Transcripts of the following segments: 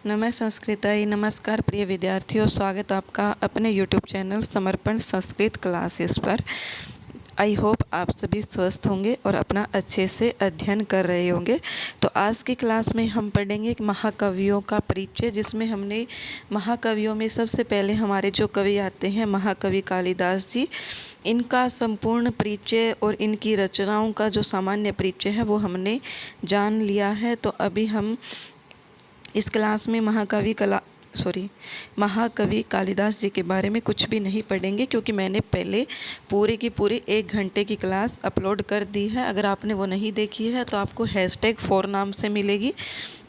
नमः संस्कृताय नमस्कार प्रिय विद्यार्थियों, स्वागत आपका अपने यूट्यूब चैनल समर्पण संस्कृत क्लासेस पर। आई होप आप सभी स्वस्थ होंगे और अपना अच्छे से अध्ययन कर रहे होंगे। तो आज की क्लास में हम पढ़ेंगे महाकवियों का परिचय, जिसमें हमने महाकवियों में सबसे पहले हमारे जो कवि आते हैं महाकवि कालिदास जी, इनका संपूर्ण परिचय और इनकी रचनाओं का जो सामान्य परिचय है वो हमने जान लिया है। तो अभी हम इस क्लास में महाकवि कालिदास जी के बारे में कुछ भी नहीं पढ़ेंगे, क्योंकि मैंने पहले पूरे की पूरी 1 घंटे की क्लास अपलोड कर दी है। अगर आपने वो नहीं देखी है तो आपको #4 नाम से मिलेगी।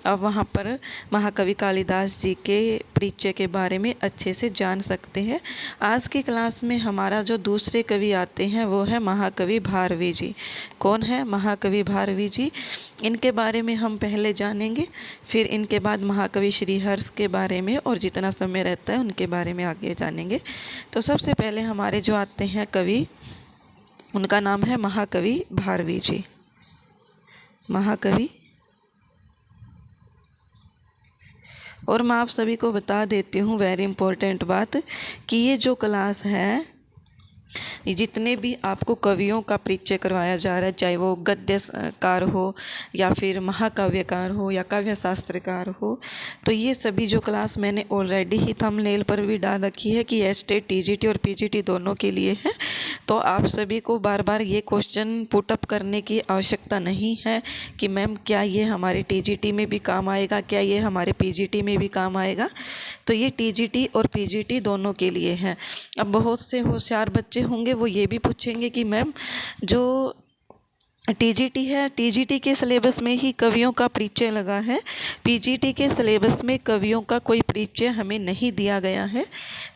अब वहाँ पर महाकवि कालिदास जी के परिचय के बारे में अच्छे से जान सकते हैं। आज की क्लास में हमारा जो दूसरे कवि आते हैं वो है महाकवि भारवी जी। कौन है महाकवि भारवी जी? इनके बारे में हम पहले जानेंगे, फिर इनके बाद महाकवि श्रीहर्ष के बारे में, और जितना समय रहता है उनके बारे में आगे जानेंगे। तो सबसे पहले हमारे जो आते हैं कवि, उनका नाम है महाकवि भारवी जी। महाकवि, और मैं आप सभी को बता देती हूँ वेरी इंपॉर्टेंट बात, कि ये जो क्लास है, जितने भी आपको कवियों का परिचय करवाया जा रहा है, चाहे वो गद्यकार हो या फिर महाकाव्यकार हो या काव्य शास्त्रकार हो, तो ये सभी जो क्लास मैंने ऑलरेडी ही थंबनेल पर भी डाल रखी है कि एचटेट टीजीटी और पीजीटी दोनों के लिए है। तो आप सभी को बार बार ये क्वेश्चन पुटअप करने की आवश्यकता नहीं है कि मैम क्या ये हमारे टीजीटी में भी काम आएगा, क्या ये हमारे पीजीटी में भी काम आएगा। तो ये टीजीटी और पीजीटी दोनों के लिए है। अब बहुत से होशियार बच्चे होंगे वो ये भी पूछेंगे कि मैम जो टीजीटी है, टीजीटी के सिलेबस में ही कवियों का परिचय लगा है, पीजीटी के सिलेबस में कवियों का कोई परिचय हमें नहीं दिया गया है,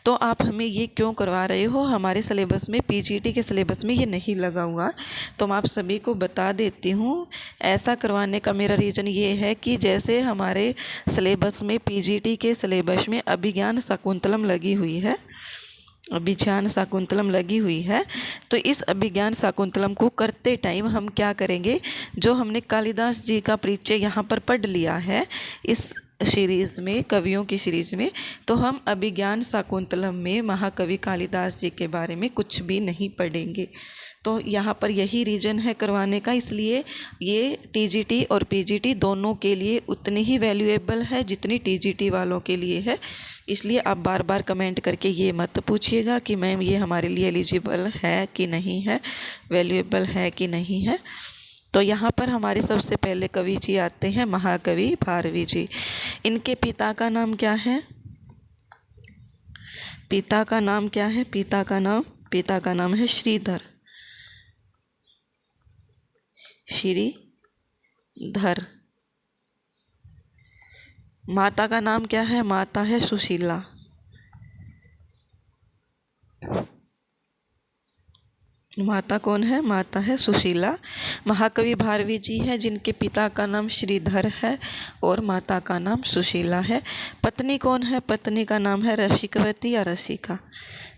तो आप हमें ये क्यों करवा रहे हो? हमारे सिलेबस में, पीजीटी के सिलेबस में ये नहीं लगा हुआ। तो मैं आप सभी को बता देती हूँ, ऐसा करवाने का मेरा रीज़न ये है कि जैसे हमारे सिलेबस में, पीजीटी के सिलेबस में अभिज्ञान शाकुंतलम लगी हुई है, अभिज्ञान शाकुंतलम लगी हुई है, तो इस अभिज्ञान शाकुंतलम को करते टाइम हम क्या करेंगे, जो हमने कालिदास जी का परिचय यहाँ पर पढ़ लिया है इस सीरीज़ में, कवियों की सीरीज़ में, तो हम अभिज्ञान शाकुंतलम में महाकवि कालिदास जी के बारे में कुछ भी नहीं पढ़ेंगे। तो यहाँ पर यही रीज़न है करवाने का, इसलिए ये टीजीटी और पीजीटी दोनों के लिए उतनी ही वैल्यूएबल है जितनी टीजीटी वालों के लिए है। इसलिए आप बार बार कमेंट करके ये मत पूछिएगा कि मैम ये हमारे लिए एलिजिबल है कि नहीं है, वैल्यूएबल है कि नहीं है। तो यहाँ पर हमारे सबसे पहले कवि जी आते हैं महाकवि भारवी जी। इनके पिता का नाम क्या है? पिता का नाम क्या है? पिता का नाम है श्रीधर। श्रीधर। माता का नाम क्या है? माता है सुशीला। माता कौन है? माता है सुशीला। महाकवि भारवी जी है जिनके पिता का नाम श्रीधर है और माता का नाम सुशीला है। पत्नी कौन है? पत्नी का नाम है रसिकवती या रसिका।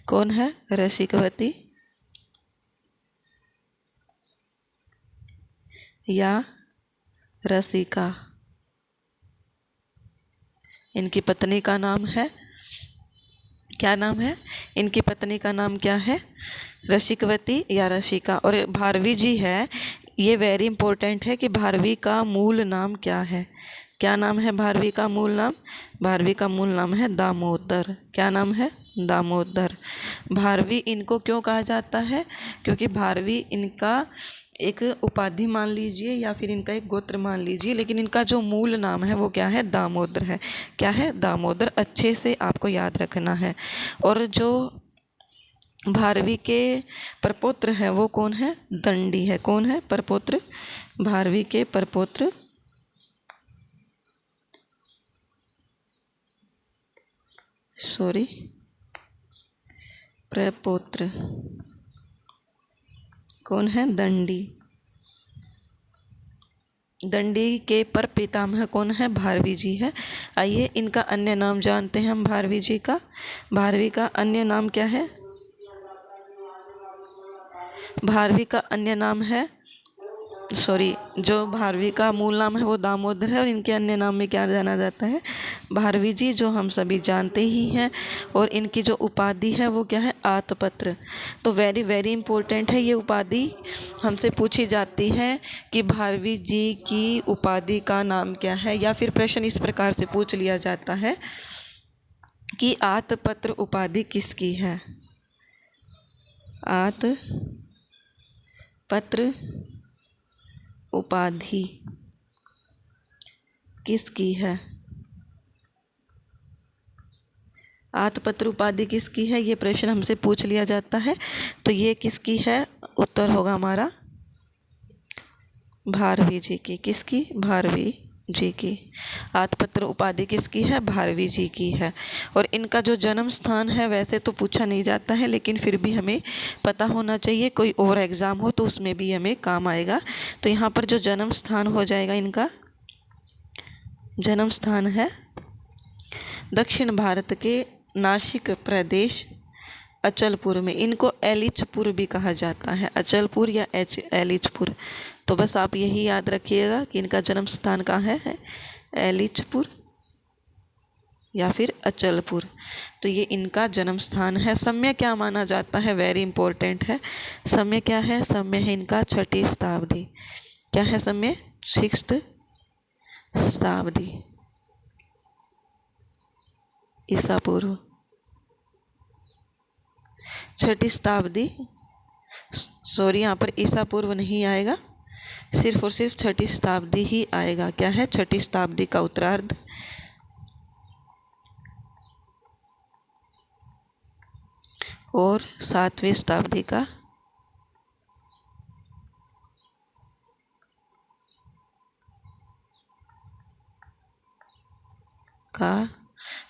कौन है? रसिकवती या रसिका। इनकी पत्नी का नाम है, क्या नाम है? इनकी पत्नी का नाम क्या है? रसिकवती या रसिका। और भारवी जी है, ये वेरी इंपॉर्टेंट है कि भारवी का मूल नाम क्या है? क्या नाम है भारवी का मूल नाम? भारवी का मूल नाम है दामोदर। क्या नाम है? दामोदर। भारवी इनको क्यों कहा जाता है? क्योंकि भारवी इनका एक उपाधि मान लीजिए या फिर इनका एक गोत्र मान लीजिए, लेकिन इनका जो मूल नाम है वो क्या है? दामोदर है। क्या है? दामोदर। अच्छे से आपको याद रखना है। और जो भारवी के प्रपौत्र है वो कौन है? दंडी है। कौन है? प्रपौत्र। भारवी के प्रपौत्र प्रपौत्र कौन है? दंडी। दंडी के पर पितामह कौन है? भारवी जी है। आइए इनका अन्य नाम जानते हैं हम भारवी जी का। भारवी का अन्य नाम क्या है? भारवी का अन्य नाम है सॉरी, जो भारवी का मूल नाम है वो दामोदर है और इनके अन्य नाम में क्या जाना जाता है, भारवी जी, जो हम सभी जानते ही हैं। और इनकी जो उपाधि है वो क्या है, आतपत्र। तो वेरी वेरी इंपॉर्टेंट है ये उपाधि, हमसे पूछी जाती है कि भारवी जी की उपाधि का नाम क्या है, या फिर प्रश्न इस प्रकार से पूछ लिया जाता है कि आतपत्र उपाधि किसकी है। आतपत्र उपाधि किसकी है, आतपत्र उपाधि किसकी है, ये प्रश्न हमसे पूछ लिया जाता है। तो ये किसकी है, उत्तर होगा हमारा भारवी जी की। किसकी, भारवी जी की। आतपत्र उपाधि किसकी है, भारवी जी की है। और इनका जो जन्म स्थान है वैसे तो पूछा नहीं जाता है, लेकिन फिर भी हमें पता होना चाहिए, कोई और एग्ज़ाम हो तो उसमें भी हमें काम आएगा। तो यहाँ पर जो जन्म स्थान हो जाएगा, इनका जन्म स्थान है दक्षिण भारत के नासिक प्रदेश अचलपुर में। इनको एलिचपुर भी कहा जाता है, अचलपुर या एलिचपुर। तो बस आप यही याद रखिएगा कि इनका जन्म स्थान कहाँ है, एलिचपुर या फिर अचलपुर। तो ये इनका जन्म स्थान है। समय क्या माना जाता है, वेरी इंपॉर्टेंट है। समय क्या है, समय है इनका 6ठी शताब्दी। क्या है समय, 6th शताब्दी ईसा पूर्व, 6ठी शताब्दी। सॉरी, यहाँ पर ईसा पूर्व नहीं आएगा, सिर्फ और सिर्फ 6ठी शताब्दी ही आएगा। क्या है, 6ठी शताब्दी का उत्तरार्ध और 7वीं शताब्दी का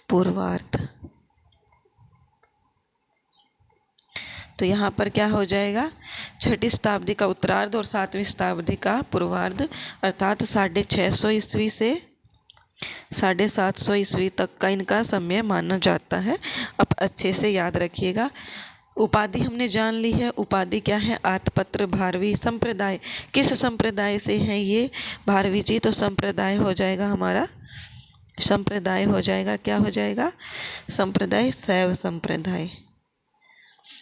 पूर्वार्ध। तो यहाँ पर क्या हो जाएगा, 6ठी शताब्दी का उत्तरार्ध और 7वीं शताब्दी का पूर्वार्ध, अर्थात 650 ईस्वी से 750 ईस्वी तक का इनका समय माना जाता है। अब अच्छे से याद रखिएगा। उपाधि हमने जान ली है, उपाधि क्या है, आतपत्र भारवी। संप्रदाय, किस संप्रदाय से हैं ये भारवी जी, तो संप्रदाय हो जाएगा हमारा, संप्रदाय हो जाएगा, क्या हो जाएगा, संप्रदाय शैव संप्रदाय।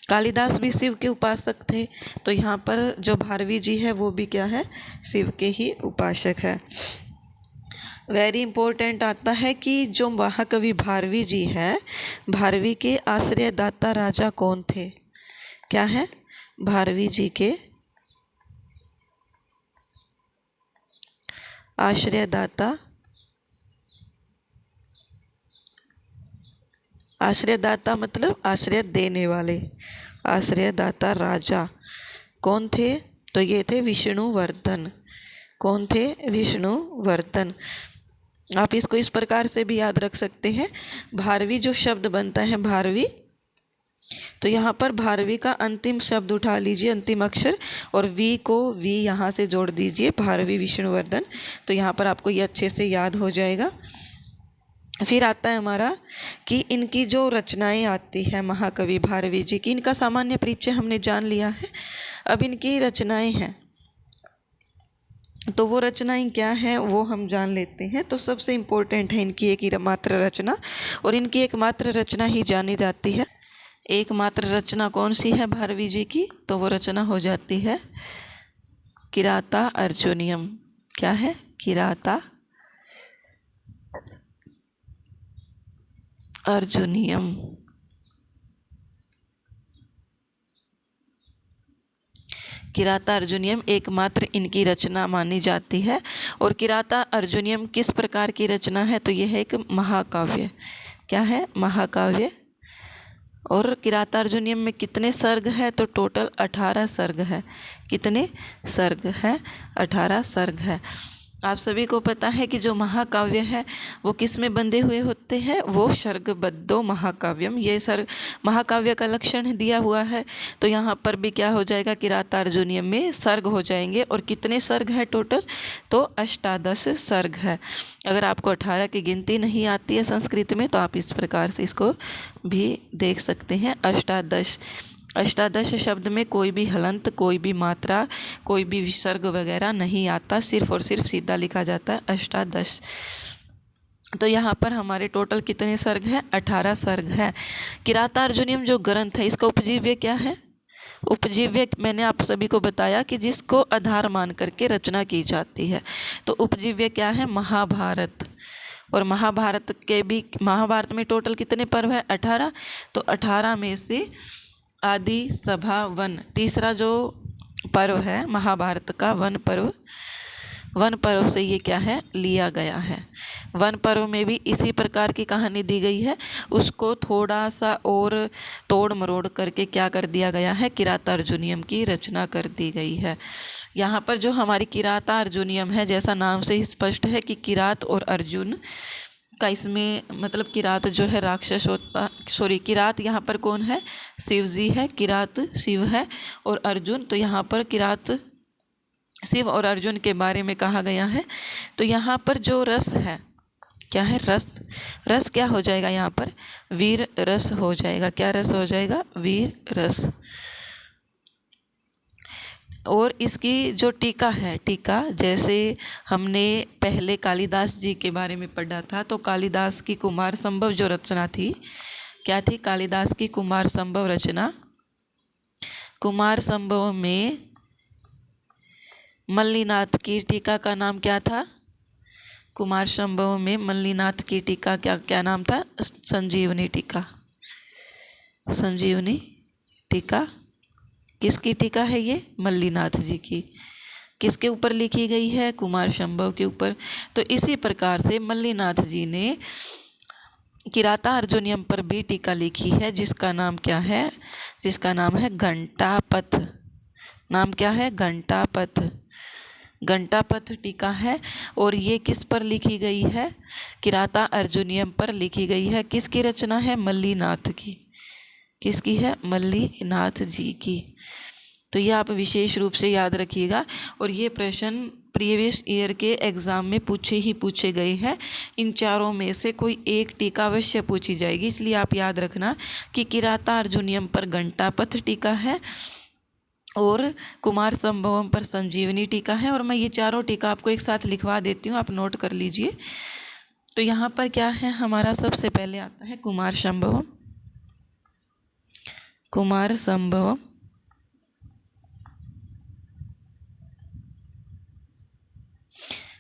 कालिदास भी शिव के उपासक थे, तो यहाँ पर जो भारवी जी है वो भी क्या है, शिव के ही उपासक है। वेरी इंपॉर्टेंट आता है कि जो महाकवि भारवी जी हैं, भारवी के आश्रयदाता राजा कौन थे। क्या है, भारवी जी के आश्रयदाता, आश्रयदाता मतलब आश्रय देने वाले, आश्रयदाता राजा कौन थे, तो ये थे विष्णुवर्धन। कौन थे, विष्णुवर्धन। आप इसको इस प्रकार से भी याद रख सकते हैं, भारवी जो शब्द बनता है भारवी, तो यहाँ पर भारवी का अंतिम शब्द उठा लीजिए, अंतिम अक्षर, और वी को वी यहाँ से जोड़ दीजिए, भारवी विष्णुवर्धन। तो यहाँ पर आपको ये अच्छे से याद हो जाएगा। फिर आता है हमारा कि इनकी जो रचनाएं आती है महाकवि भारवी जी की, इनका सामान्य परिचय हमने जान लिया है। अब इनकी रचनाएं हैं, तो वो रचनाएं क्या हैं वो हम जान लेते हैं। तो सबसे इम्पोर्टेंट है इनकी एक मात्र रचना, और इनकी एकमात्र रचना ही जानी जाती है। एकमात्र रचना कौन सी है भारवी जी की, तो वो रचना हो जाती है किराता अर्जुनियम। क्या है, किराता अर्जुनियम। किराता अर्जुनियम एकमात्र इनकी रचना मानी जाती है। और किराता अर्जुनियम किस प्रकार की रचना है, तो यह है एक महाकाव्य। क्या है, महाकाव्य। और किराता अर्जुनियम में कितने सर्ग है, तो टोटल 18 सर्ग है। कितने सर्ग है, 18 सर्ग है। आप सभी को पता है कि जो महाकाव्य है वो किस में बंधे हुए होते हैं, वो सर्गबद्धो महाकाव्यम। ये सर्ग महाकाव्य का लक्षण दिया हुआ है। तो यहाँ पर भी क्या हो जाएगा, किराता अर्जुनियम में सर्ग हो जाएंगे। और कितने सर्ग है टोटल, तो 18 सर्ग है। अगर आपको 18 की गिनती नहीं आती है संस्कृत में, तो आप इस प्रकार से इसको भी देख सकते हैं, 18 अष्टादश शब्द में कोई भी हलंत, कोई भी मात्रा, कोई भी विसर्ग वगैरह नहीं आता, सिर्फ और सिर्फ सीधा लिखा जाता है अष्टादश। तो यहाँ पर हमारे टोटल कितने सर्ग हैं? 18 सर्ग है। किरातार्जुनीयम जो ग्रंथ है इसका उपजीव्य क्या है? उपजीव्य मैंने आप सभी को बताया कि जिसको आधार मान करके रचना की जाती है, तो उपजीव्य क्या है? महाभारत। और महाभारत में टोटल कितने पर्व है? 18। तो 18 में से आदि सभा वन, तीसरा जो पर्व है महाभारत का वन पर्व से ये क्या है? लिया गया है। वन पर्व में भी इसी प्रकार की कहानी दी गई है, उसको थोड़ा सा और तोड़ मरोड़ करके क्या कर दिया गया है? किरातार्जुनीयम की रचना कर दी गई है। यहाँ पर जो हमारी किरातार्जुनीयम है, जैसा नाम से ही स्पष्ट है कि किरात और अर्जुन का इसमें मतलब किरात जो है राक्षस होता, किरात यहाँ पर कौन है? शिव जी है, किरात शिव है, और अर्जुन, तो यहाँ पर किरात शिव और अर्जुन के बारे में कहा गया है। तो यहाँ पर जो रस है, क्या है? रस क्या हो जाएगा यहाँ पर? वीर रस हो जाएगा। क्या रस हो जाएगा? वीर रस। और इसकी जो टीका है, टीका जैसे हमने पहले कालिदास जी के बारे में पढ़ा था, तो कालिदास की कुमार संभव जो रचना थी, क्या थी? कालिदास की कुमार संभव रचना। कुमार संभव में मल्लीनाथ की टीका का नाम क्या था? कुमार संभव में मल्लीनाथ की टीका क्या नाम था? संजीवनी टीका। संजीवनी टीका किसकी टीका है ये? मल्लीनाथ जी की। किसके ऊपर लिखी गई है? कुमार संभव के ऊपर। तो इसी प्रकार से मल्लीनाथ जी ने किरातार्जुनीयम पर भी टीका लिखी है, जिसका नाम क्या है? जिसका नाम है घंटापथ। नाम क्या है? घंटापथ। घंटापथ टीका है। और ये किस पर लिखी गई है? किरातार्जुनीयम पर लिखी गई है। किसकी रचना है? मल्लीनाथ की। किसकी है? मल्लीनाथ जी की। तो ये आप विशेष रूप से याद रखिएगा। और ये प्रश्न प्रीवियस ईयर के एग्ज़ाम में पूछे गए हैं। इन चारों में से कोई एक टीका अवश्य पूछी जाएगी, इसलिए आप याद रखना कि किरातार्जुनीयम पर घंटापथ टीका है और कुमार संभवम पर संजीवनी टीका है। और मैं ये चारों टीका आपको एक साथ लिखवा देती हूँ, आप नोट कर लीजिए। तो यहाँ पर क्या है हमारा? सबसे पहले आता है कुमार संभवम। कुमार संभवम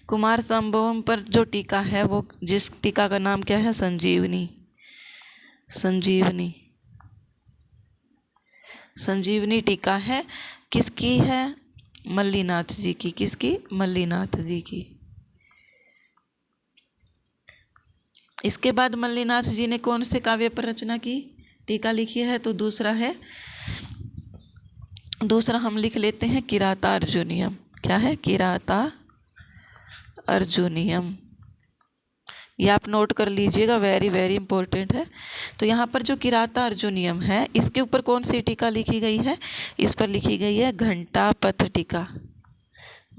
कुमार संभवम पर जो टीका है वो, जिस टीका का नाम क्या है? संजीवनी। संजीवनी संजीवनी टीका है। किसकी है? मल्लीनाथ जी की। किसकी? मल्लीनाथ जी की। इसके बाद मल्लीनाथ जी ने कौन से काव्य पर रचना की, टीका लिखी है? तो दूसरा हम लिख लेते हैं किरातार्जुनीयम। क्या है? किरातार्जुनीयम। ये आप नोट कर लीजिएगा, वेरी वेरी इंपॉर्टेंट है। तो यहाँ पर जो किरातार्जुनीयम है, इसके ऊपर कौन सी टीका लिखी गई है? इस पर लिखी गई है घंटापथ टीका।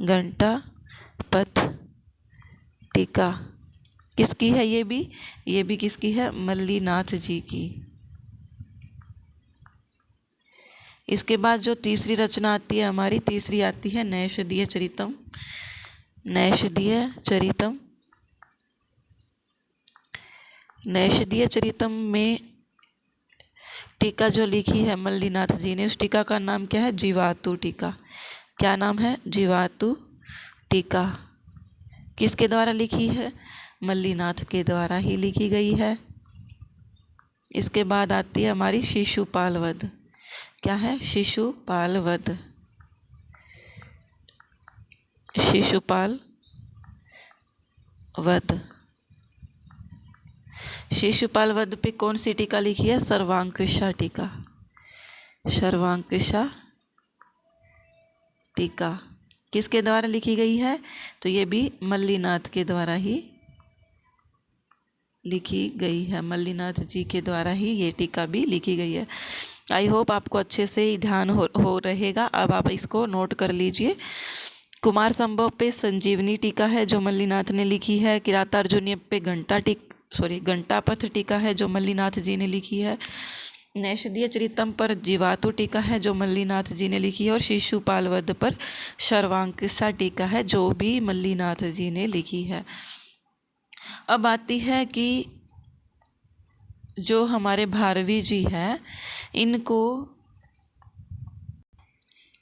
घंटापथ टीका किसकी है? ये भी किसकी है? मल्लीनाथ जी की। इसके बाद जो तीसरी रचना आती है हमारी, तीसरी आती है नैषधीय चरितम। नैषधीय चरितम। नैषधीय चरितम में टीका जो लिखी है मल्लीनाथ जी ने, उस टीका का नाम क्या है? जीवातु टीका। क्या नाम है? जीवातु टीका। किसके द्वारा लिखी है? मल्लीनाथ के द्वारा ही लिखी गई है। इसके बाद आती है हमारी शिशुपाल वध। क्या है? शिशुपाल वध। शिशुपाल वध। शिशुपाल वध पे कौन सी टीका लिखी है? सर्वांकशा टीका। सर्वांकशा टीका किसके द्वारा लिखी गई है? तो ये भी मल्लीनाथ के द्वारा ही लिखी गई है। मल्लीनाथ जी के द्वारा ही ये टीका भी लिखी गई है। आई होप आपको अच्छे से ध्यान हो रहेगा। अब आप इसको नोट कर लीजिए। कुमार संभव पे संजीवनी टीका है जो मल्लीनाथ ने लिखी है। किरातार्जुनीयम पे घंटापथ टीका है जो मल्लीनाथ जी ने लिखी है। नैषधीय चरितम पर जीवातु टीका है जो मल्लीनाथ जी ने लिखी है, और शिशुपाल वध पर सर्वांकिसा टीका है जो भी मल्लीनाथ जी ने लिखी है। अब आती है कि जो हमारे भारवी जी हैं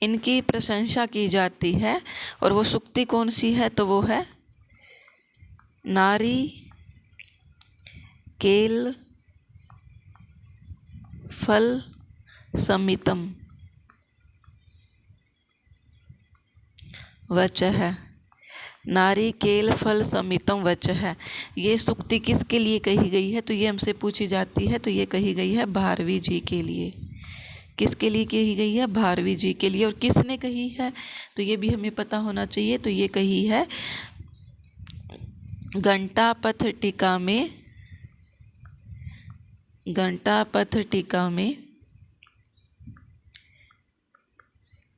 इनकी प्रशंसा की जाती है, और वो सूक्ति कौन सी है, तो वो है नारी केल फल समितम वच है। नारी केल फल समितम वच है। ये सूक्ति किसके लिए कही गई है, तो ये हमसे पूछी जाती है, तो ये कही गई है भारवी जी के लिए। किसके लिए कही गई है, भारवी जी के लिए। और किसने कही है, तो ये भी हमें पता होना चाहिए। तो ये कही है घंटापथ टीका में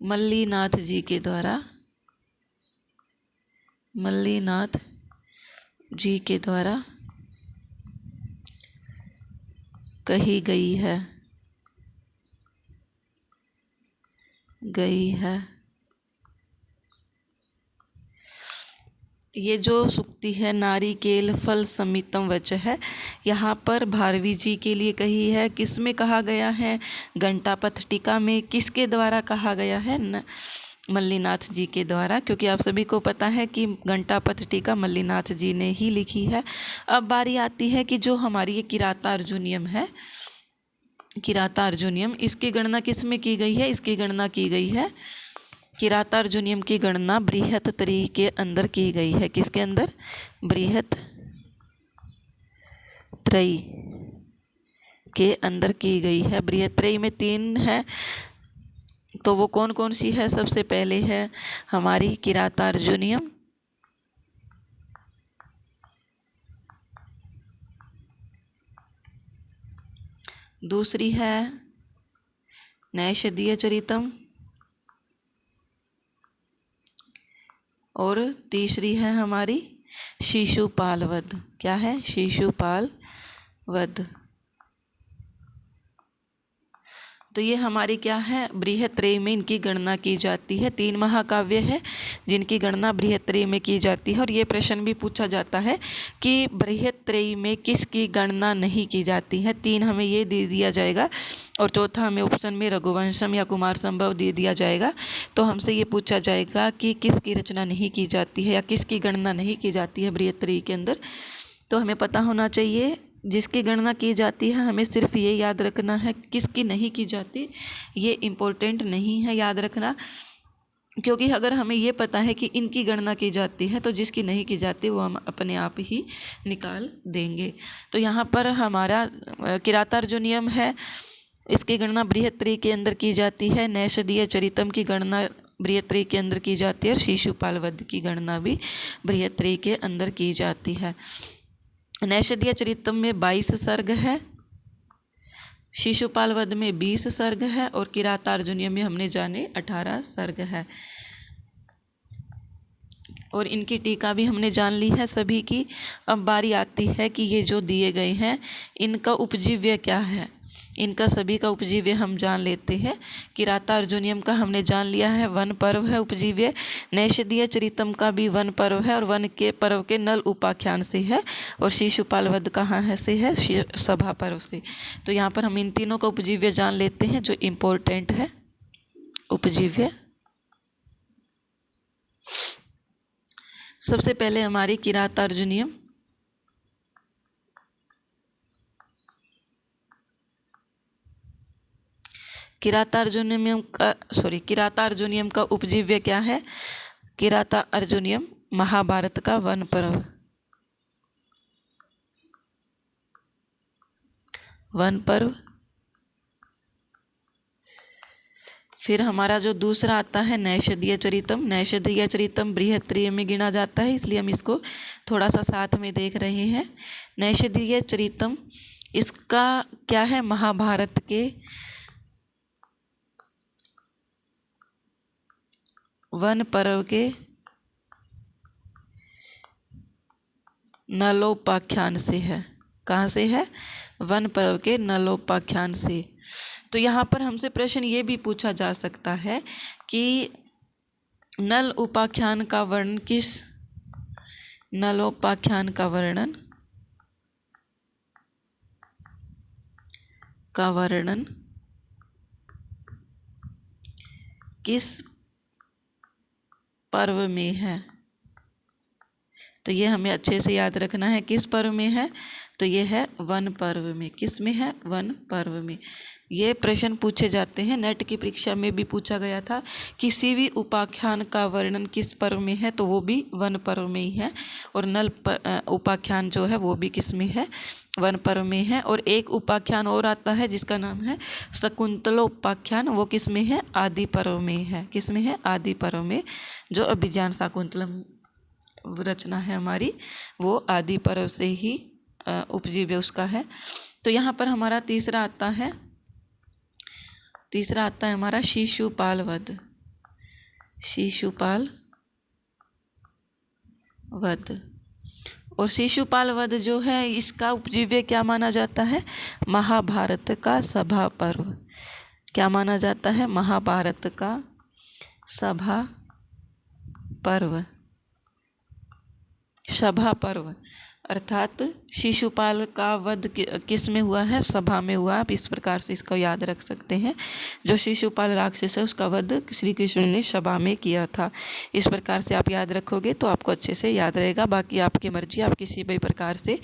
मल्लीनाथ जी के द्वारा कही गई है। ये जो सूक्ति है नारी केल फल समितम वच है, यहाँ पर भारवी जी के लिए कही है। किस में कहा गया है, घंटापथ टीका में। किसके द्वारा कहा गया है, मल्लीनाथ जी के द्वारा, क्योंकि आप सभी को पता है कि घंटापथ टीका मल्लीनाथ जी ने ही लिखी है। अब बारी आती है कि जो हमारी ये किरातार्जुनीयम है, किरातार्जुनीयम, इसकी गणना किस में की गई है, इसकी गणना की गई है किरातार्जुनीयम की गणना बृहत्त्रयी के अंदर की गई है। किसके अंदर, बृहत्त्रयी के अंदर की गई है। बृहत्त्रयी में 3 है, तो वो कौन कौन सी है, सबसे पहले है हमारी किरातार्जुनीयम, दूसरी है नैषधीय चरितम, और तीसरी है हमारी शिशुपाल वध। क्या है, शिशुपाल वध। तो ये हमारी क्या है, बृहत्त्रयी में इनकी गणना की जाती है। 3 महाकाव्य है जिनकी गणना बृहत्त्रयी में की जाती है। और ये प्रश्न भी पूछा जाता है कि बृहत्त्रयी में किसकी गणना नहीं की जाती है। 3 हमें ये दे दिया जाएगा, और चौथा हमें ऑप्शन में रघुवंशम या कुमार संभव दे दिया जाएगा। तो हमसे ये पूछा जाएगा कि किसकी रचना नहीं की जाती है या किसकी गणना नहीं की जाती है बृहत्त्रयी के अंदर। तो हमें पता होना चाहिए जिसकी गणना की जाती है, हमें सिर्फ ये याद रखना है। किसकी नहीं की जाती ये इम्पोर्टेंट नहीं है याद रखना, क्योंकि अगर हमें ये पता है कि इनकी गणना की जाती है तो जिसकी नहीं की जाती वो हम अपने आप ही निकाल देंगे। तो यहाँ पर हमारा किरातार्जुनीयम है, इसकी गणना बृहत्त्रयी के अंदर की जाती है। नैषधीय चरितम की गणना बृहत्त्रयी के अंदर की जाती है, और शिशुपाल वध की गणना भी बृहत्त्रयी के अंदर की जाती है। नैषधीय चरितम में 22 सर्ग है, शिशुपाल वध में 20 सर्ग है, और किरातार्जुनीयम में हमने जाने 18 सर्ग है। और इनकी टीका भी हमने जान ली है सभी की। अब बारी आती है कि ये जो दिए गए हैं इनका उपजीव्य क्या है। इनका सभी का उपजीव्य हम जान लेते हैं। किरातार्जुनीयम का हमने जान लिया है, वन पर्व है उपजीव्य। नैषधीय चरितम का भी वन पर्व है, और वन के पर्व के नल उपाख्यान से है। और शिशुपाल वध कहाँ है से है, सभा पर्व से। तो यहाँ पर हम इन तीनों का उपजीव्य जान लेते हैं जो इम्पोर्टेंट है। उपजीव्य सबसे पहले हमारी किरातार्जुनीयम, किरातार्जुनीयम का उपजीव्य क्या है। किरातार्जुनीयम महाभारत का वन पर्व, फिर हमारा जो दूसरा आता है नैषधीय चरितम। नैषधीय चरितम बृहत्त्रयी में गिना जाता है, इसलिए हम इसको थोड़ा सा साथ में देख रहे हैं। नैषधीय चरितम इसका क्या है, महाभारत के वन पर्व के नलोपाख्यान से है। कहाँ से है? वन पर्व के नलोपाख्यान से। तो यहाँ पर हमसे प्रश्न ये भी पूछा जा सकता है कि नल उपाख्यान का वर्णन नलोपाख्यान का वर्णन किस पर्व में है? तो ये हमें अच्छे से याद रखना है। किस पर्व में है? तो ये है वन पर्व में। किस में है? वन पर्व में। ये प्रश्न पूछे जाते हैं, नेट की परीक्षा में भी पूछा गया था। किसी भी उपाख्यान का वर्णन किस पर्व में है? तो वो भी वन पर्व में ही है। और नल उपाख्यान जो है वो भी किस में है? वन पर्व में है। और एक उपाख्यान और आता है जिसका नाम है शकुंतलोपाख्यान, वो किस में है? आदि पर्व में है। किस में है? आदि पर्व में। जो अभिज्ञान शाकुंतलम रचना है हमारी, वो आदि पर्व से ही उपजीव्य उसका है। तो यहाँ पर हमारा तीसरा आता है हमारा शिशुपाल वध। शिशुपाल वध। और शिशुपाल वध जो है इसका उपजीव्य क्या माना जाता है? महाभारत का सभा पर्व। क्या माना जाता है? महाभारत का सभा पर्व। सभा पर्व अर्थात शिशुपाल का वध किस में हुआ है? सभा में हुआ। आप इस प्रकार से इसको याद रख सकते हैं। जो शिशुपाल राक्षस है उसका वध श्री कृष्ण ने सभा में किया था। इस प्रकार से आप याद रखोगे तो आपको अच्छे से याद रहेगा। बाकी आपकी मर्जी, आप किसी भी प्रकार से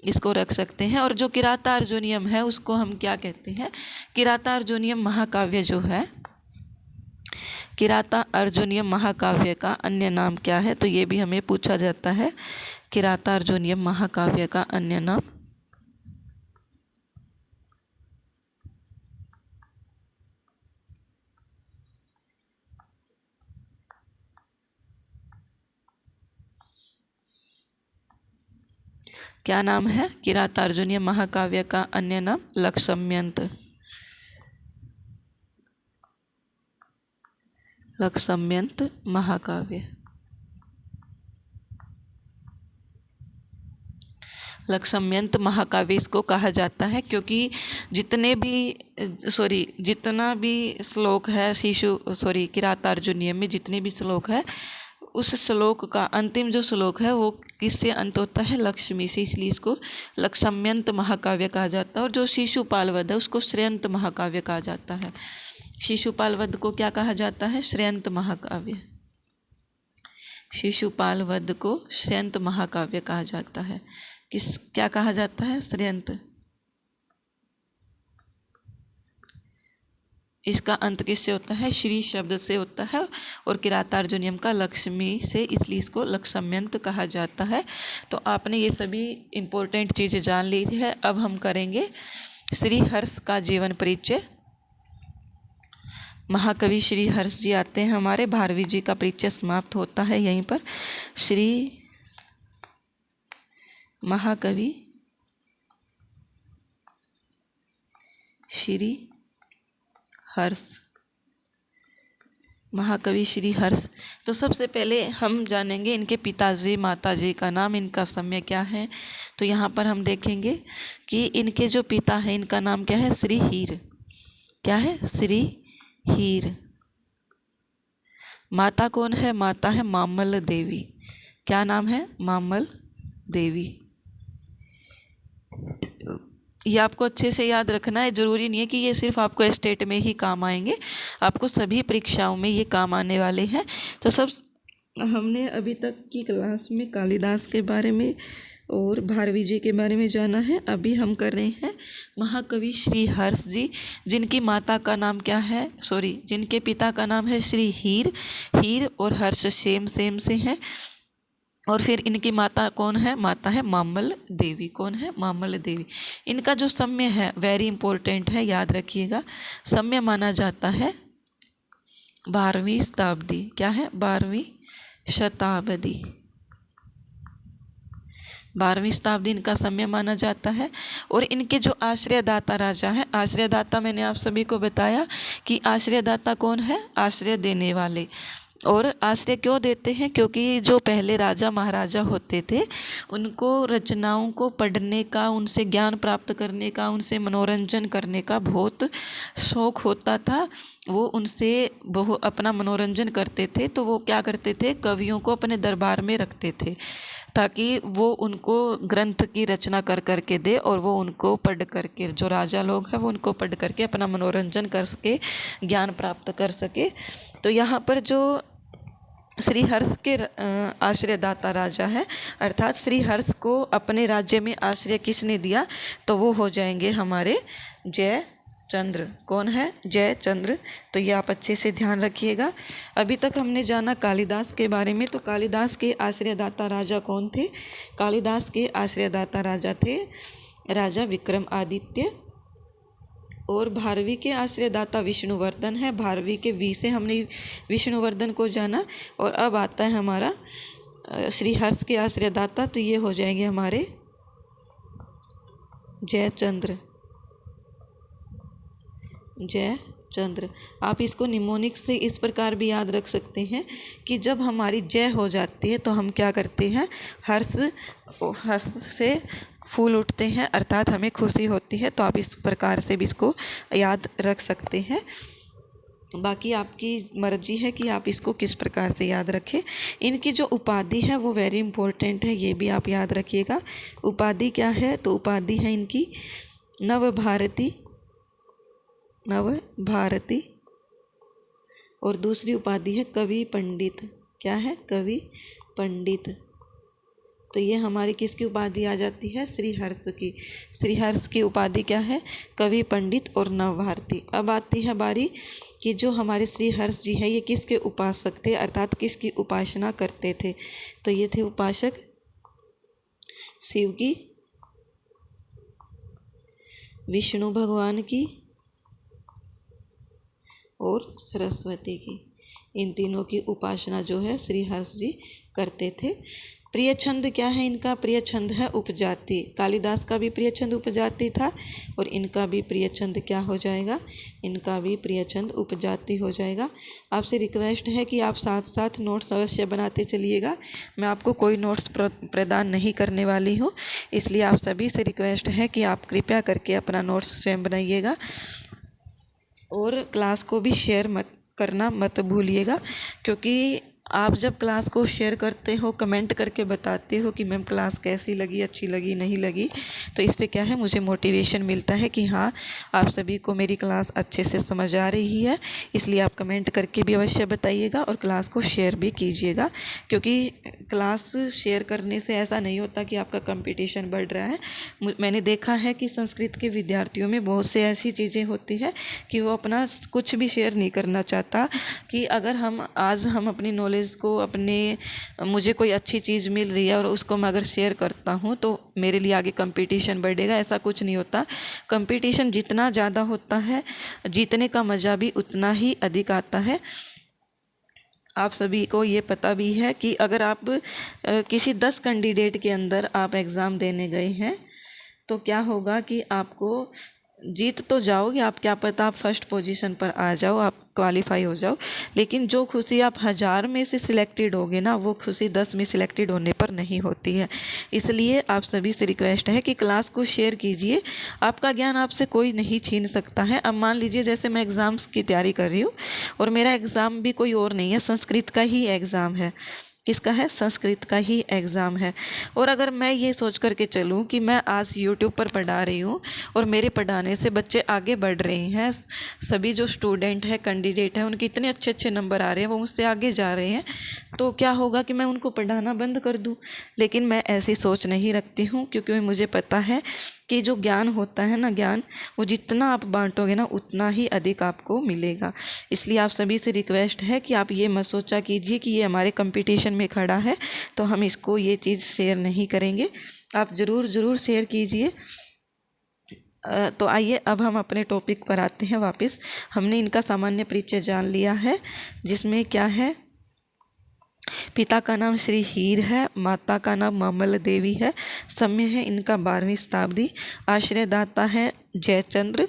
इसको रख सकते हैं। और जो किरातार्जुनीयम है उसको हम क्या कहते हैं? किरातार्जुनीयम महाकाव्य जो है, किरातार्जुनीयम महाकाव्य का अन्य नाम क्या है? तो ये भी हमें पूछा जाता है। किरातार्जुनीयम महाकाव्य का अन्य नाम क्या नाम है? किरातार्जुनीयम महाकाव्य का अन्य नाम लक्ष्मयंत। लक्ष्मयंत महाकाव्य। लक्ष्मयंत महाकाव्य इसको कहा जाता है क्योंकि जितना भी श्लोक है किरातार्जुनीयम में जितने भी श्लोक है, उस श्लोक का अंतिम जो श्लोक है वो किससे अंत होता है? लक्ष्मी से। इसलिए इसको लक्ष्मयंत महाकाव्य कहा जाता है। और जो शिशुपाल वध है उसको श्रेयंत महाकाव्य कहा जाता है। शिशुपाल वध को क्या कहा जाता है? श्रेयंत महाकाव्य। शिशुपाल वध को श्रेयंत महाकाव्य कहा जाता है। क्या कहा जाता है? श्रेयंत। इसका अंत किससे होता है? श्री शब्द से होता है। और किरातार्जुनीयम का लक्ष्मी से, इसलिए इसको लक्ष्मयंत कहा जाता है। तो आपने ये सभी इम्पोर्टेंट चीज़ें जान ली है। अब हम करेंगे श्री हर्ष का जीवन परिचय। महाकवि श्री हर्ष जी आते हैं हमारे। भारवी जी का परिचय समाप्त होता है यहीं पर। श्री महाकवि श्री हर्ष। महाकवि श्री हर्ष। तो सबसे पहले हम जानेंगे इनके पिताजी माताजी का नाम, इनका समय क्या है। तो यहाँ पर हम देखेंगे कि इनके जो पिता हैं इनका नाम क्या है? श्री हीर। क्या है? श्री हीर। माता कौन है? माता है मामल देवी। क्या नाम है? मामल देवी। ये आपको अच्छे से याद रखना है। ज़रूरी नहीं है कि ये सिर्फ आपको स्टेट में ही काम आएंगे, आपको सभी परीक्षाओं में ये काम आने वाले हैं। तो सब हमने अभी तक की क्लास में कालिदास के बारे में और भारवी जी के बारे में जाना है। अभी हम कर रहे हैं महाकवि श्री हर्ष जी, जिनकी माता का नाम क्या है? जिनके पिता का नाम है श्री हीर। हीर और हर्ष सेम से हैं। और फिर इनकी माता कौन है? माता है मामल देवी। कौन है? मामल देवी। इनका जो समय है वेरी इंपॉर्टेंट है, याद रखिएगा। समय माना जाता है 12वीं शताब्दी। क्या है? 12वीं शताब्दी। 12वीं शताब्दी इनका समय माना जाता है। और इनके जो आश्रयदाता राजा हैं, आश्रयदाता मैंने आप सभी को बताया कि आश्रयदाता कौन है? आश्रय देने वाले। और आश्रय क्यों देते हैं? क्योंकि जो पहले राजा महाराजा होते थे उनको रचनाओं को पढ़ने का, उनसे ज्ञान प्राप्त करने का, उनसे मनोरंजन करने का बहुत शौक होता था। वो उनसे वो अपना मनोरंजन करते थे, तो वो क्या करते थे, कवियों को अपने दरबार में रखते थे ताकि वो उनको ग्रंथ की रचना कर करके दे और वो उनको पढ़ करके, जो राजा लोग हैं वो उनको पढ़ करके अपना मनोरंजन कर सके, ज्ञान प्राप्त कर सके। तो यहाँ पर जो श्री हर्ष के आश्रयदाता राजा है, अर्थात श्री हर्ष को अपने राज्य में आश्रय किसने दिया, तो वो हो जाएंगे हमारे जयचंद्र। कौन है? जयचंद्र। तो ये आप अच्छे से ध्यान रखिएगा। अभी तक हमने जाना कालिदास के बारे में। तो कालिदास के आश्रयदाता राजा कौन थे? कालिदास के आश्रयदाता राजा थे राजा विक्रमादित्य। और भारवी के आश्रयदाता विष्णुवर्धन है। भारवी के वी से हमने विष्णुवर्धन को जाना। और अब आता है हमारा श्री हर्ष के आश्रयदाता, तो ये हो जाएंगे हमारे जयचंद्र। जयचंद्र। आप इसको निमोनिक से इस प्रकार भी याद रख सकते हैं कि जब हमारी जय हो जाती है तो हम क्या करते हैं, हर्ष से फूल उठते हैं, अर्थात हमें खुशी होती है। तो आप इस प्रकार से भी इसको याद रख सकते हैं। बाकी आपकी मर्जी है कि आप इसको किस प्रकार से याद रखें। इनकी जो उपाधि है वो वेरी इंपॉर्टेंट है, ये भी आप याद रखिएगा। उपाधि क्या है? तो उपाधि है इनकी नवभारती। और दूसरी उपाधि है कवि पंडित। क्या है? कवि पंडित। तो ये हमारी किसकी उपाधि आ जाती है? श्री हर्ष की। श्री हर्ष की उपाधि क्या है? कवि पंडित और नवभारती। अब आती है बारी कि जो हमारे श्री हर्ष जी है ये किसके उपासक थे, अर्थात किसकी उपासना करते थे? तो ये थे उपासक शिव की, विष्णु भगवान की और सरस्वती की। इन तीनों की उपासना जो है श्री हर्ष जी करते थे। प्रिय छंद क्या है इनका? प्रिय छंद है उपजाति। कालिदास का भी प्रिय छंद उपजाति था और इनका भी प्रिय छंद क्या हो जाएगा? इनका भी प्रिय छंद उपजाति हो जाएगा। आपसे रिक्वेस्ट है कि आप साथ साथ नोट्स अवश्य बनाते चलिएगा। मैं आपको कोई नोट्स प्रदान नहीं करने वाली हूँ, इसलिए आप सभी से रिक्वेस्ट है कि आप कृपया करके अपना नोट्स स्वयं बनाइएगा और क्लास को भी शेयर करना मत भूलिएगा। क्योंकि आप जब क्लास को शेयर करते हो, कमेंट करके बताते हो कि मैम क्लास कैसी लगी, अच्छी लगी, नहीं लगी, तो इससे क्या है, मुझे मोटिवेशन मिलता है कि हाँ आप सभी को मेरी क्लास अच्छे से समझ आ रही है। इसलिए आप कमेंट करके भी अवश्य बताइएगा और क्लास को शेयर भी कीजिएगा। क्योंकि क्लास शेयर करने से ऐसा नहीं होता कि आपका कंपटीशन बढ़ रहा है। मैंने देखा है कि संस्कृत के विद्यार्थियों में बहुत से ऐसी चीज़ें होती है कि वो अपना कुछ भी शेयर नहीं करना चाहता कि अगर हम अपनी नॉलेज को, मुझे कोई अच्छी चीज़ मिल रही है और उसको मैं अगर शेयर करता हूँ तो मेरे लिए आगे कंपटीशन बढ़ेगा। ऐसा कुछ नहीं होता। कंपटीशन जितना ज़्यादा होता है, जीतने का मज़ा भी उतना ही अधिक आता है। आप सभी को ये पता भी है कि अगर आप किसी 10 कैंडिडेट के अंदर आप एग्ज़ाम देने गए हैं तो क्या होगा कि आपको जीत तो जाओगे आप, क्या पता आप फर्स्ट पोजीशन पर आ जाओ, आप क्वालिफाई हो जाओ, लेकिन जो खुशी आप 1000 में से सिलेक्टेड होगे ना, वो खुशी 10 में सिलेक्टेड होने पर नहीं होती है। इसलिए आप सभी से रिक्वेस्ट है कि क्लास को शेयर कीजिए। आपका ज्ञान आपसे कोई नहीं छीन सकता है। अब मान लीजिए जैसे मैं एग्ज़ाम्स की तैयारी कर रही हूँ और मेरा एग्ज़ाम भी कोई और नहीं है, संस्कृत का ही एग्ज़ाम है। किसका है? संस्कृत का ही एग्ज़ाम है। और अगर मैं ये सोच करके चलूँ कि मैं आज यूट्यूब पर पढ़ा रही हूँ और मेरे पढ़ाने से बच्चे आगे बढ़ रहे हैं, सभी जो स्टूडेंट हैं, कैंडिडेट हैं, उनके इतने अच्छे अच्छे नंबर आ रहे हैं, वो मुझसे आगे जा रहे हैं, तो क्या होगा कि मैं उनको पढ़ाना बंद कर दूँ? लेकिन मैं ऐसी सोच नहीं रखती हूँ, क्योंकि मुझे पता है कि जो ज्ञान होता है ना, ज्ञान वो जितना आप बांटोगे ना उतना ही अधिक आपको मिलेगा। इसलिए आप सभी से रिक्वेस्ट है कि आप ये मत सोचा कीजिए कि ये हमारे कंपटीशन में खड़ा है तो हम इसको ये चीज़ शेयर नहीं करेंगे। आप ज़रूर शेयर कीजिए। तो आइए अब हम अपने टॉपिक पर आते हैं वापस। हमने इनका सामान्य परिचय जान लिया है, जिसमें क्या है, पिता का नाम श्री हीर है, माता का नाम मामल देवी है, समय है इनका 12वीं शताब्दी, आश्रयदाता है जयचंद्र।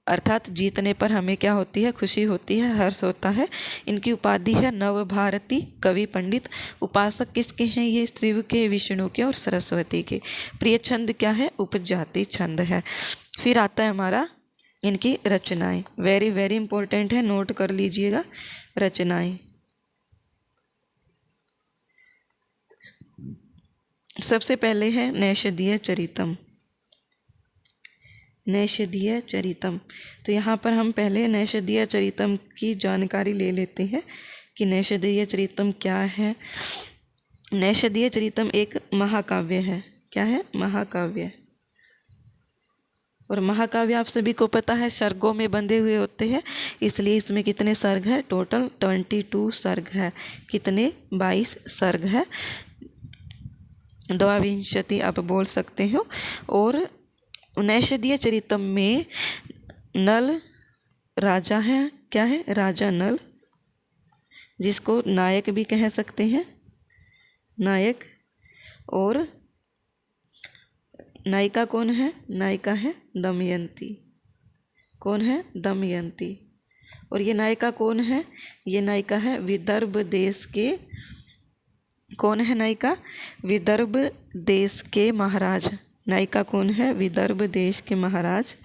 अर्थात जीतने पर हमें क्या होती है, खुशी होती है, हर्ष होता है। इनकी उपाधि है नव भारती कवि पंडित। उपासक किसके हैं, ये शिव के, विष्णु के और सरस्वती के। प्रिय छंद क्या है, उपजाति छंद है। फिर आता है हमारा इनकी रचनाएं, वेरी वेरी इंपॉर्टेंट है, नोट कर लीजिएगा रचनाएं। सबसे पहले है नैषधीय चरितम। नैषधीय चरितम, तो यहाँ पर हम पहले नैषधीय चरितम की जानकारी ले लेते हैं कि नैषधीय चरितम क्या है। नैषधीय चरितम एक महाकाव्य है। क्या है, महाकाव्य। और महाकाव्य आप सभी को पता है सर्गों में बंधे हुए होते हैं, इसलिए इसमें कितने सर्ग है, टोटल 22 सर्ग है। कितने, 22 सर्ग है, द्वाविंशति आप बोल सकते हो। और नैषधीय चरितम में नल राजा है। क्या है, राजा नल, जिसको नायक भी कह सकते हैं, नायक। और नायिका कौन है, नायिका है दमयंती। कौन है, दमयंती। और ये नायिका कौन है, ये नायिका है विदर्भ देश के, कौन है नायिका, विदर्भ देश के महाराज। नायिका कौन है, विदर्भ देश के महाराज,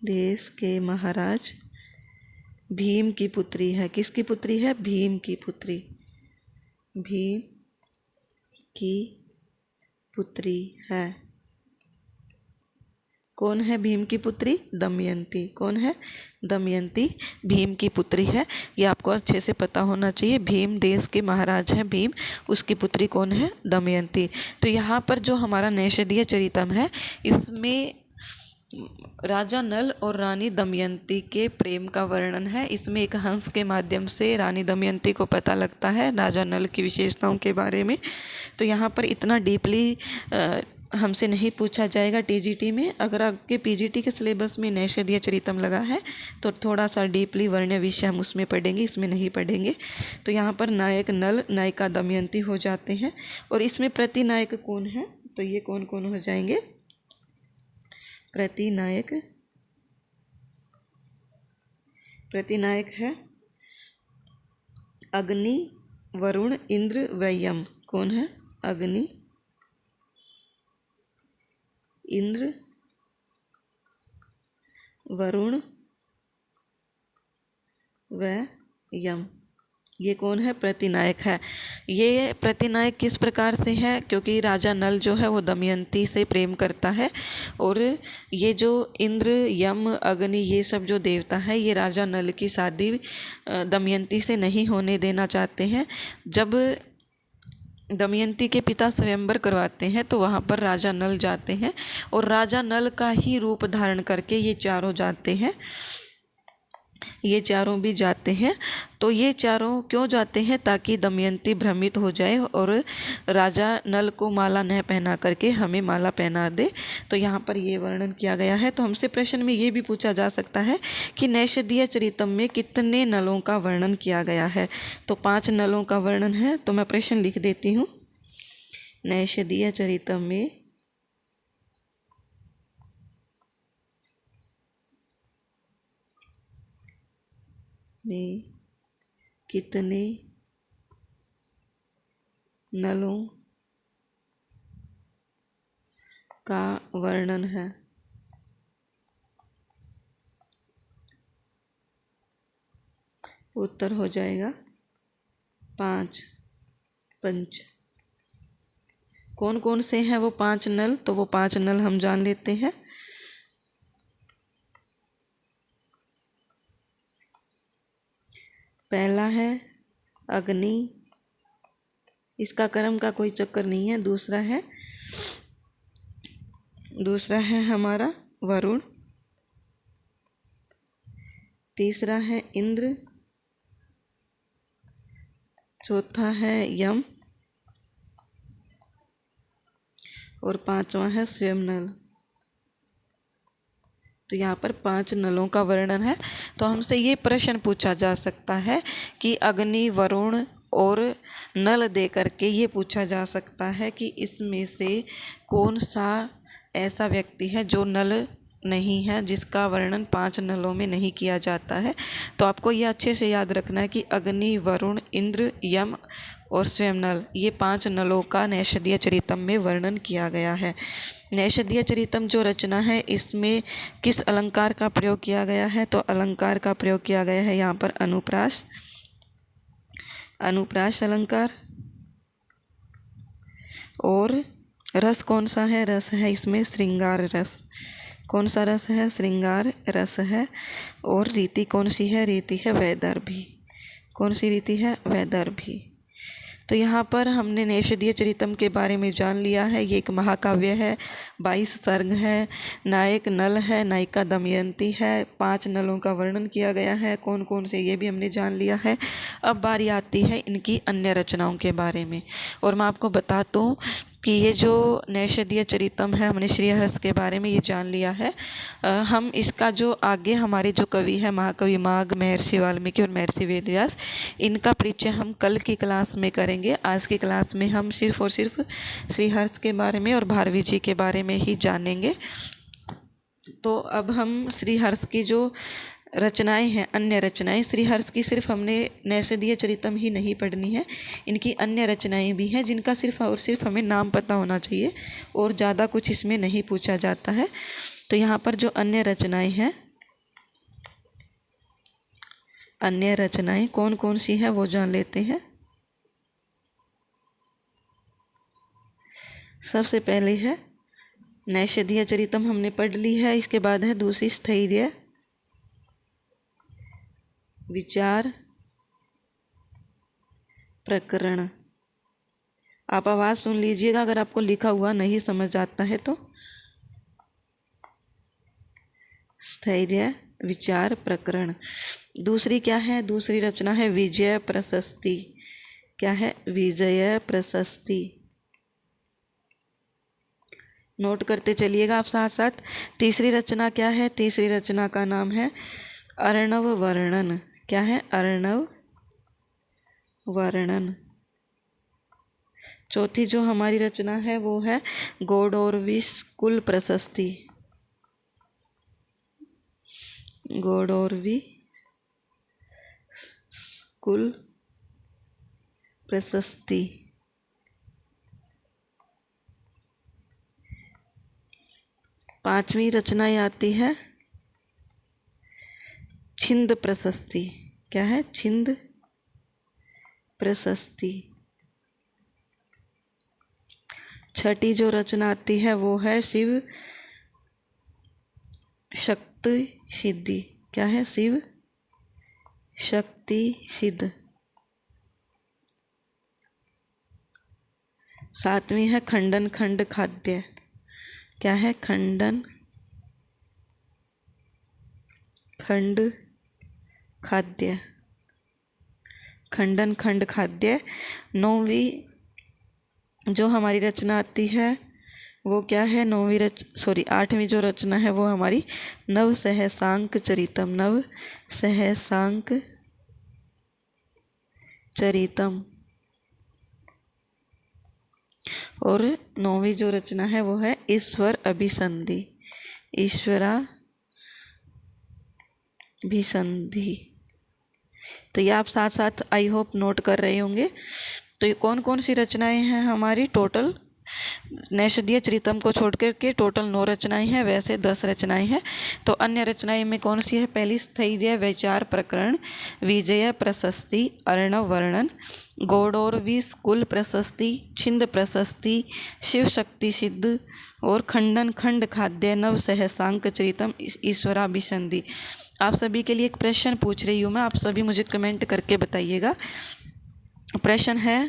देश के महाराज भीम की पुत्री है। किसकी पुत्री है, भीम की पुत्री, भीम की पुत्री है। कौन है भीम की पुत्री, दमयंती। कौन है, दमयंती भीम की पुत्री है। ये आपको अच्छे से पता होना चाहिए। भीम देश के महाराज हैं भीम, उसकी पुत्री कौन है, दमयंती। तो यहाँ पर जो हमारा नैषधीय चरितम है, इसमें राजा नल और रानी दमयंती के प्रेम का वर्णन है। इसमें एक हंस के माध्यम से रानी दमयंती को पता लगता है राजा नल की विशेषताओं के बारे में। तो यहाँ पर इतना डीपली हमसे नहीं पूछा जाएगा टीजीटी में। अगर आपके पीजीटी के सिलेबस में नैषधीय चरितम लगा है तो थोड़ा सा डीपली वर्ण्य विषय हम उसमें पढ़ेंगे, इसमें नहीं पढ़ेंगे। तो यहाँ पर नायक नल, नायिका दमयंती हो जाते हैं। और इसमें प्रतिनायक कौन है, तो ये कौन कौन हो जाएंगे, प्रतिनायक, प्रतिनायक है अग्नि, वरुण, इंद्र व यम। कौन है, अग्नि, इंद्र, वरुण व यम। ये कौन है, प्रतिनायक है। ये प्रतिनायक किस प्रकार से है, क्योंकि राजा नल जो है वो दमयंती से प्रेम करता है। और ये जो इंद्र, यम, अग्नि, ये सब जो देवता है, ये राजा नल की शादी दमयंती से नहीं होने देना चाहते हैं। जब दमयंती के पिता स्वयंवर करवाते हैं तो वहाँ पर राजा नल जाते हैं और राजा नल का ही रूप धारण करके ये चारों जाते हैं, ये चारों भी जाते हैं। तो ये चारों क्यों जाते हैं, ताकि दमयंती भ्रमित हो जाए और राजा नल को माला न पहना करके हमें माला पहना दे। तो यहाँ पर ये वर्णन किया गया है। तो हमसे प्रश्न में ये भी पूछा जा सकता है कि नैषधीय चरितम में कितने नलों का वर्णन किया गया है। तो 5 नलों का वर्णन है। तो मैं प्रश्न लिख देती हूँ। नैषधीय चरितम में कितने नलों का वर्णन है। उत्तर हो जाएगा 5 पंच। कौन कौन से हैं वो 5 नल, तो वो 5 नल हम जान लेते हैं। पहला है अग्नि, इसका कर्म का कोई चक्कर नहीं है। दूसरा है हमारा वरुण। तीसरा है इंद्र। चौथा है यम। और 5वां है स्वयं नल। तो यहाँ पर 5 नलों का वर्णन है। तो हमसे ये प्रश्न पूछा जा सकता है कि अग्नि, वरुण और नल दे करके ये पूछा जा सकता है कि इसमें से कौन सा ऐसा व्यक्ति है जो नल नहीं है, जिसका वर्णन 5 नलों में नहीं किया जाता है। तो आपको ये अच्छे से याद रखना है कि अग्नि, वरुण, इंद्र, यम और स्वयं नल, ये 5 नलों का नैषधीय चरितम में वर्णन किया गया है। नैषधीय चरितम जो रचना है, इसमें किस अलंकार का प्रयोग किया गया है? तो अलंकार का प्रयोग किया गया है यहाँ पर अनुप्रास, अनुप्रास अलंकार। और रस कौन सा है? रस है इसमें श्रृंगार रस। कौन सा रस है? श्रृंगार रस है। और रीति कौन सी है? रीति है वैदर्भी। कौन सी रीति है? वैदर्भी। तो यहाँ पर हमने नैषधीय चरितम के बारे में जान लिया है। ये एक महाकाव्य है, 22 सर्ग है, नायक नल है, नायिका दमयंती है, 5 नलों का वर्णन किया गया है। कौन कौन से, ये भी हमने जान लिया है। अब बारी आती है इनकी अन्य रचनाओं के बारे में। और मैं आपको बता दूँ कि ये जो नैषधीय चरितम है, हमने श्रीहर्ष के बारे में ये जान लिया है। हम इसका जो आगे हमारे जो कवि है, महाकवि माघ, महर्षि वाल्मीकि और महर्षि वेदव्यास, इनका परिचय हम कल की क्लास में करेंगे। आज की क्लास में हम सिर्फ और सिर्फ श्रीहर्ष के बारे में और भारवी जी के बारे में ही जानेंगे। तो अब हम श्रीहर्ष की जो रचनाएं हैं, अन्य रचनाएं, श्रीहर्ष की सिर्फ हमने नैषधीय चरितम ही नहीं पढ़नी है, इनकी अन्य रचनाएं भी हैं जिनका सिर्फ और सिर्फ हमें नाम पता होना चाहिए और ज़्यादा कुछ इसमें नहीं पूछा जाता है। तो यहाँ पर जो अन्य रचनाएं हैं, अन्य रचनाएं कौन कौन सी है वो जान लेते हैं। सबसे पहले है नैषधीय चरितम, हमने पढ़ ली है। इसके बाद है दूसरी स्थैर्य विचार प्रकरण। आप आवाज़ सुन लीजिएगा अगर आपको लिखा हुआ नहीं समझ आता है तो। स्थैर्य विचार प्रकरण। दूसरी क्या है? दूसरी रचना है विजय प्रशस्ति। क्या है? विजय प्रशस्ति। नोट करते चलिएगा आप साथ साथ। तीसरी रचना क्या है? तीसरी रचना का नाम है अर्णव वर्णन। क्या है? अर्णव वर्णन। चौथी जो हमारी रचना है वो है गौड़ौरवी कुल प्रशस्ति। गौड़ौरवी कुल प्रशस्ति। पांचवी रचना आती है छिंद प्रशस्ति। क्या है? छिंद प्रशस्ति। छठी जो रचना आती है वो है शिव शक्ति सिद्धि। क्या है? शिव शक्ति सिद्ध। सातवीं है खंडन खंड खाद्य। क्या है? खंडन खंड खाद्य। खंडन खंड खाद्य। नौवीं जो हमारी रचना आती है वो क्या है? आठवीं जो रचना है वो हमारी नव सहसांक चरितम। नव सहसांक चरितम। और नौवीं जो रचना है वो है ईश्वर अभिसंधि। ईश्वरा अभिसंधि। तो ये आप साथ साथ आई होप नोट कर रहे होंगे। तो ये कौन कौन सी रचनाएं हैं हमारी? टोटल नैषधीय चरितम को छोड़ कर के टोटल 9 रचनाएं हैं, वैसे 10 रचनाएं हैं। तो अन्य रचनाएं में कौन सी है? पहली स्थैर्य विचार प्रकरण, विजय प्रशस्ति, अर्णव वर्णन, गौड़ौरवी कुल प्रशस्ति, छिंद प्रशस्ति, शिव शक्ति सिद्ध और खंडन खंड खाद्य, नव सहसांक चरितम, ईश्वराभिसंधि। आप सभी के लिए एक प्रश्न पूछ रही हूँ मैं, आप सभी मुझे कमेंट करके बताइएगा। प्रश्न है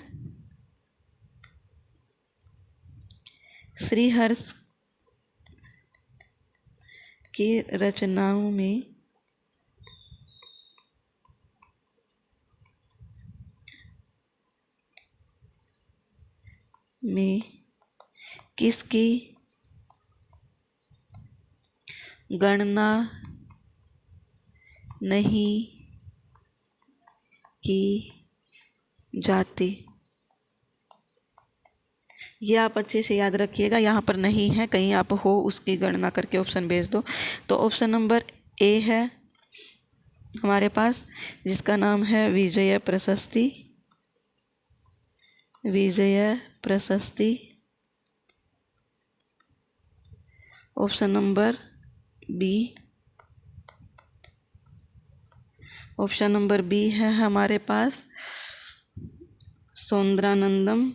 श्रीहर्ष की रचनाओं में किसकी गणना नहीं की जाती? ये आप अच्छे से याद रखिएगा, यहाँ पर नहीं है, कहीं आप हो उसकी गणना करके ऑप्शन भेज दो। तो ऑप्शन नंबर ए है हमारे पास, जिसका नाम है विजय Prashasti. Vijay Prashasti. Option number B. Option number B है हमारे पास सौंदरानंदम।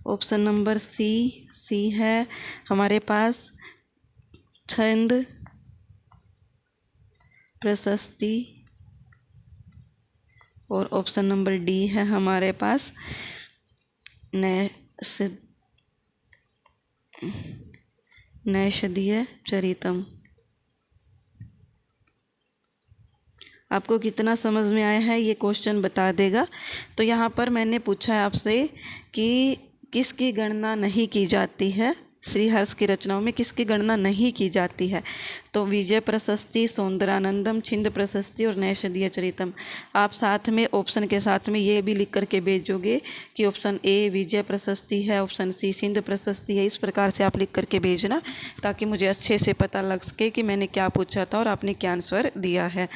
ऑप्शन नंबर सी है हमारे पास छंद प्रशस्ति। और ऑप्शन नंबर डी है हमारे पास नैषधीय चरितम। आपको कितना समझ में आया है ये क्वेश्चन बता देगा। तो यहाँ पर मैंने पूछा है आपसे कि किसकी गणना नहीं की जाती है, श्रीहर्ष की रचनाओं में किसकी गणना नहीं की जाती है। तो विजय प्रशस्ति, सौंदरानंदम, छिंद प्रशस्ति और नैषधीय चरितम। आप साथ में ऑप्शन के साथ में ये भी लिख करके भेजोगे कि ऑप्शन ए विजय प्रशस्ति है, ऑप्शन सी छिंद प्रशस्ति है। इस प्रकार से आप लिख करके भेजना ताकि मुझे अच्छे से पता लग सके कि मैंने क्या पूछा था और आपने क्या आंसर दिया है।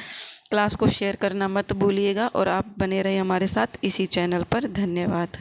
क्लास को शेयर करना मत भूलिएगा और आप बने रहे हमारे साथ इसी चैनल पर। धन्यवाद।